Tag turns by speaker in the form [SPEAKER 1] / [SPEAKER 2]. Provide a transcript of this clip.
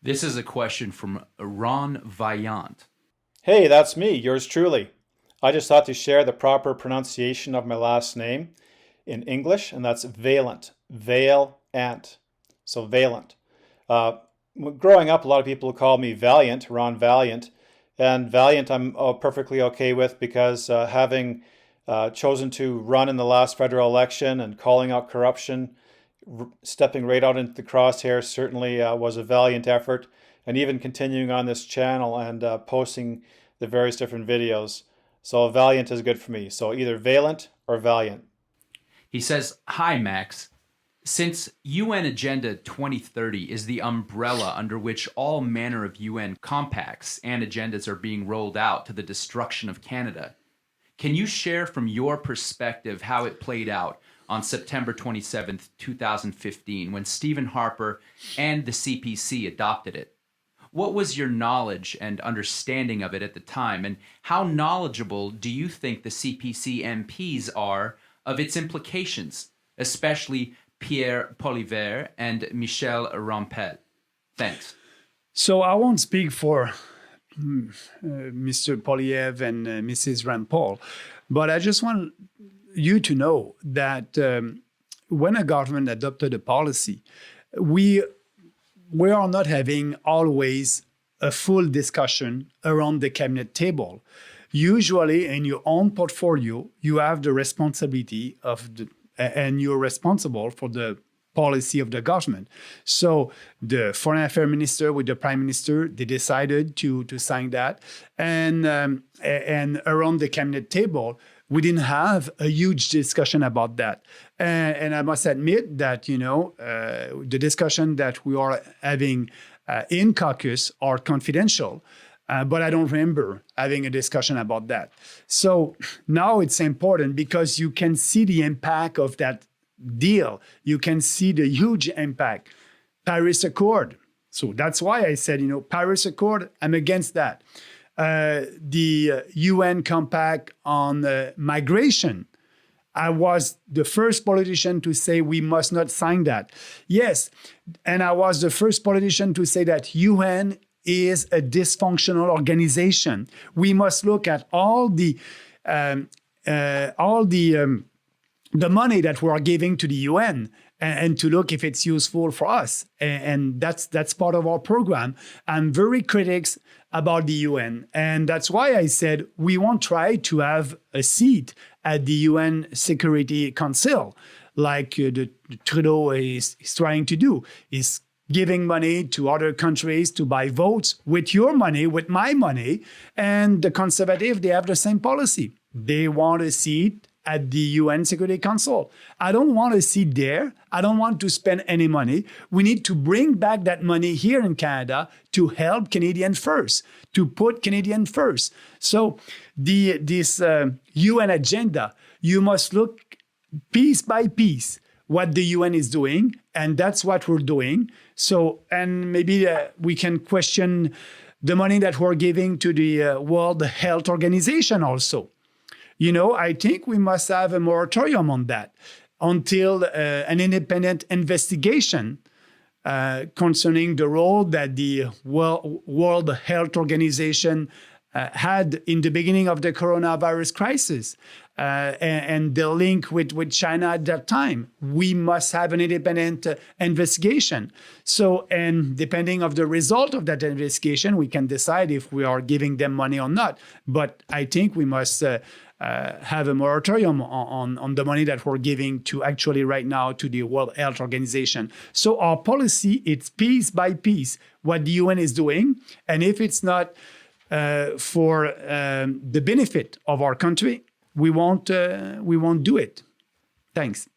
[SPEAKER 1] This is a question from Ron Vaillant.
[SPEAKER 2] Hey, that's me, yours truly. I just thought to share the proper pronunciation of my last name in English, and that's Valent, Vale Ant. So Valent. Uh, Growing up, a lot of people call me Valiant, Ron Valiant, and Valiant I'm perfectly okay with because having chosen to run in the last federal election and calling out corruption, stepping right out into the crosshairs certainly was a valiant effort, and even continuing on this channel and posting the various different videos. So valiant is good for me. So either valent or valiant.
[SPEAKER 1] He says, "Hi, Max. Since UN Agenda 2030 is the umbrella under which all manner of UN compacts and agendas are being rolled out to the destruction of Canada, can you share from your perspective how it played out on September 27th, 2015, when Stephen Harper and the CPC adopted it? What was your knowledge and understanding of it at the time, and how knowledgeable do you think the CPC MPs are of its implications, especially Pierre Poilievre and Michel Rempel? Thanks."
[SPEAKER 3] So I won't speak for Mr. Poilievre and Mrs. Rempel, but I just want you to know that when a government adopted a policy, we are not having always a full discussion around the cabinet table. Usually in your own portfolio, you have the responsibility and you're responsible for the policy of the government. So the foreign affairs minister with the prime minister, they decided to sign that. And around the cabinet table, we didn't have a huge discussion about that. And I must admit that, the discussion that we are having in caucus are confidential, but I don't remember having a discussion about that. So now it's important because you can see the impact of that deal. You can see the huge impact. Paris Accord. So that's why I said, Paris Accord, I'm against that. The UN compact on migration. I was the first politician to say we must not sign that. Yes, and I was the first politician to say that UN is a dysfunctional organization. We must look at all the money that we are giving to the UN and to look if it's useful for us. And that's part of our program. I'm very critics about the UN. And that's why I said we won't try to have a seat at the UN Security Council like the Trudeau is trying to do, is giving money to other countries to buy votes with your money, with my money. And the Conservative, they have the same policy. They want a seat at the UN Security Council. I don't want a seat there. I don't want to spend any money. We need to bring back that money here in Canada to help Canadians first, to put Canadians first. So this UN agenda, you must look piece by piece what the UN is doing, and that's what we're doing. So, and maybe we can question the money that we're giving to the World Health Organization also. I think we must have a moratorium on that until an independent investigation concerning the role that the World Health Organization had in the beginning of the coronavirus crisis and the link with China at that time. We must have an independent investigation. So, and depending of the result of that investigation, we can decide if we are giving them money or not. But I think we must have a moratorium on the money that we're giving to actually right now to the World Health Organization. So our policy, it's piece by piece what the UN is doing. And if it's not for the benefit of our country, we won't do it. Thanks.